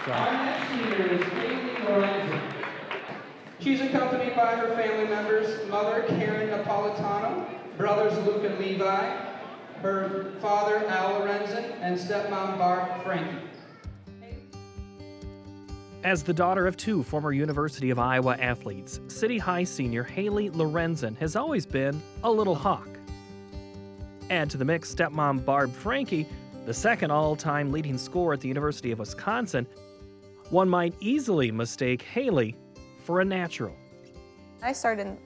So. Our next senior is Lorenzen. She's accompanied by her family members, mother Karen Napolitano, brothers Luke and Levi, her father Al Lorenzen, and stepmom Barb Frankie. As the daughter of two former University of Iowa athletes, City High senior Haley Lorenzen has always been a little hawk. Add to the mix stepmom Barb Frankie, the second all-time leading scorer at the University of Wisconsin. One might easily mistake Haley for a natural. I started in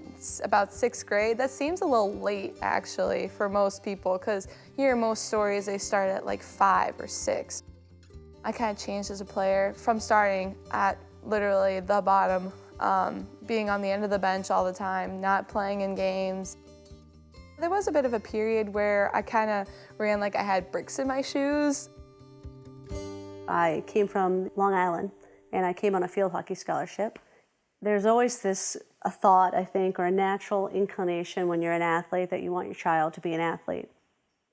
about 6th grade. That seems a little late, actually, for most people, because you hear most stories, they start at like 5 or 6. I kind of changed as a player from starting at literally the bottom, being on the end of the bench all the time, not playing in games. There was a bit of a period where I kind of ran like I had bricks in my shoes. I came from Long Island, and I came on a field hockey scholarship. There's always a thought, I think, or a natural inclination when you're an athlete that you want your child to be an athlete.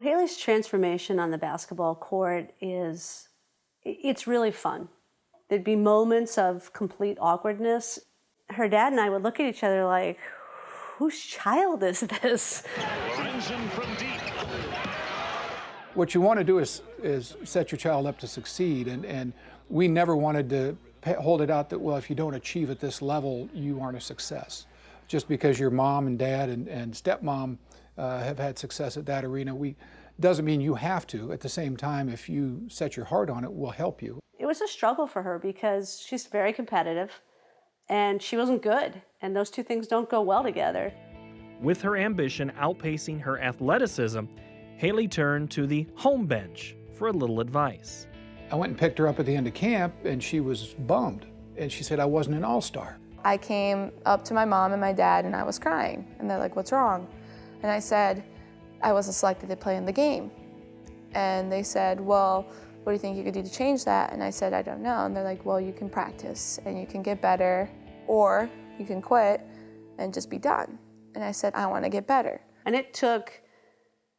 Haley's transformation on the basketball court it's really fun. There'd be moments of complete awkwardness. Her dad and I would look at each other like, whose child is this? Lorenzen from deep. What you want to do is set your child up to succeed, and we never wanted to hold it out that, well, if you don't achieve at this level, you aren't a success. Just because your mom and dad and stepmom have had success at that arena, doesn't mean you have to. At the same time, if you set your heart on it, we'll help you. It was a struggle for her because she's very competitive and she wasn't good, and those two things don't go well together. With her ambition outpacing her athleticism, Haley turned to the home bench for a little advice. I went and picked her up at the end of camp, and she was bummed. And she said I wasn't an all-star. I came up to my mom and my dad and I was crying. And they're like, what's wrong? And I said, I wasn't selected to play in the game. And they said, well, what do you think you could do to change that? And I said, I don't know. And they're like, well, you can practice and you can get better, or you can quit and just be done. And I said, I want to get better. And it took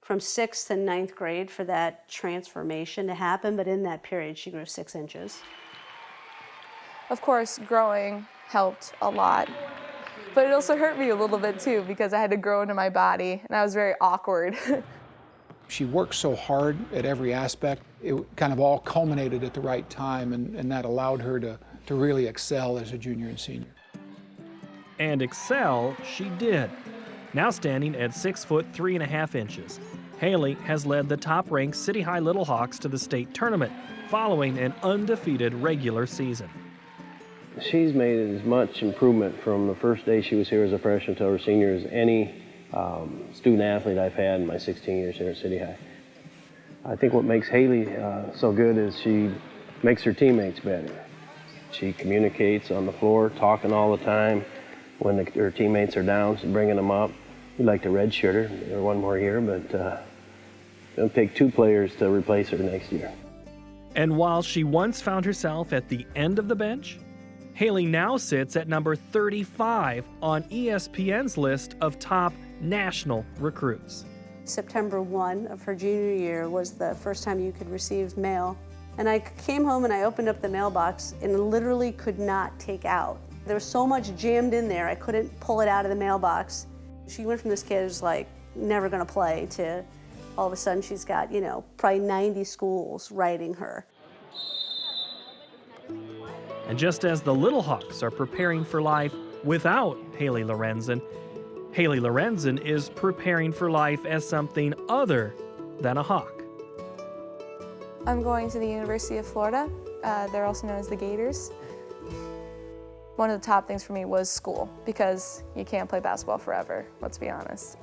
from 6th and 9th grade for that transformation to happen, but in that period, she grew 6 inches. Of course, growing helped a lot, but it also hurt me a little bit too, because I had to grow into my body, and I was very awkward. She worked so hard at every aspect. It kind of all culminated at the right time, and that allowed her to really excel as a junior and senior. And excel she did. Now standing at 6 foot 3.5 inches, Haley has led the top-ranked City High Little Hawks to the state tournament, following an undefeated regular season. She's made as much improvement from the first day she was here as a freshman to her senior as any student athlete I've had in my 16 years here at City High. I think what makes Haley so good is she makes her teammates better. She communicates on the floor, talking all the time. When her teammates are down, she's bringing them up. We'd like to redshirt her one more year, but it'll take 2 players to replace her next year. And while she once found herself at the end of the bench, Haley now sits at number 35 on ESPN's list of top national recruits. September 1 of her junior year was the first time you could receive mail. And I came home and I opened up the mailbox and literally could not take out. There was so much jammed in there, I couldn't pull it out of the mailbox. She went from this kid who's like never gonna play to all of a sudden she's got, probably 90 schools writing her. And just as the Little Hawks are preparing for life without Haley Lorenzen, Haley Lorenzen is preparing for life as something other than a Hawk. I'm going to the University of Florida. They're also known as the Gators. One of the top things for me was school, because you can't play basketball forever, let's be honest.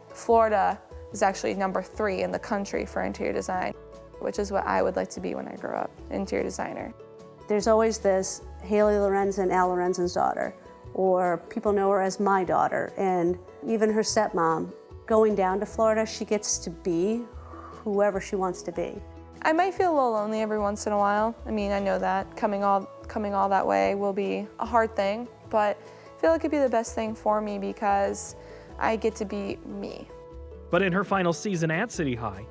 Florida is actually number 3 in the country for interior design, which is what I would like to be when I grow up, interior designer. There's always this Haley Lorenzen, Al Lorenzen's daughter, or people know her as my daughter, and even her stepmom. Going down to Florida, she gets to be whoever she wants to be. I might feel a little lonely every once in a while. I mean, I know that coming all that way will be a hard thing, but I feel like it'd be the best thing for me because I get to be me. But in her final season at City High,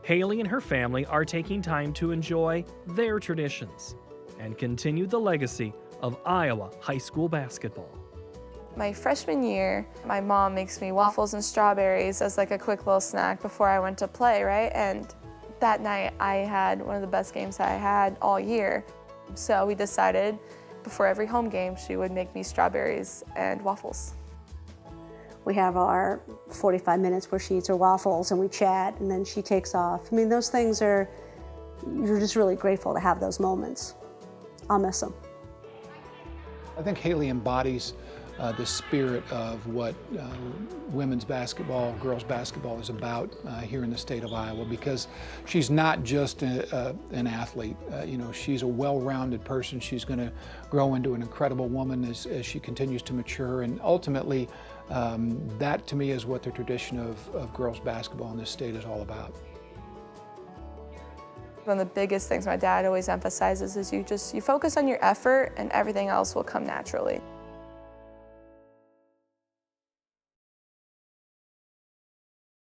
Haley and her family are taking time to enjoy their traditions. and continued the legacy of Iowa high school basketball. My freshman year, my mom makes me waffles and strawberries as like a quick little snack before I went to play, right? And that night I had one of the best games I had all year. So we decided before every home game she would make me strawberries and waffles. We have our 45 minutes where she eats her waffles and we chat and then she takes off. I mean, those things are, you're just really grateful to have those moments. I'll miss them. I think Haley embodies the spirit of what women's basketball, girls basketball is about here in the state of Iowa, because she's not just an athlete. You know, she's a well-rounded person. She's going to grow into an incredible woman as she continues to mature, and ultimately that to me is what the tradition of girls basketball in this state is all about. One of the biggest things my dad always emphasizes is you focus on your effort and everything else will come naturally.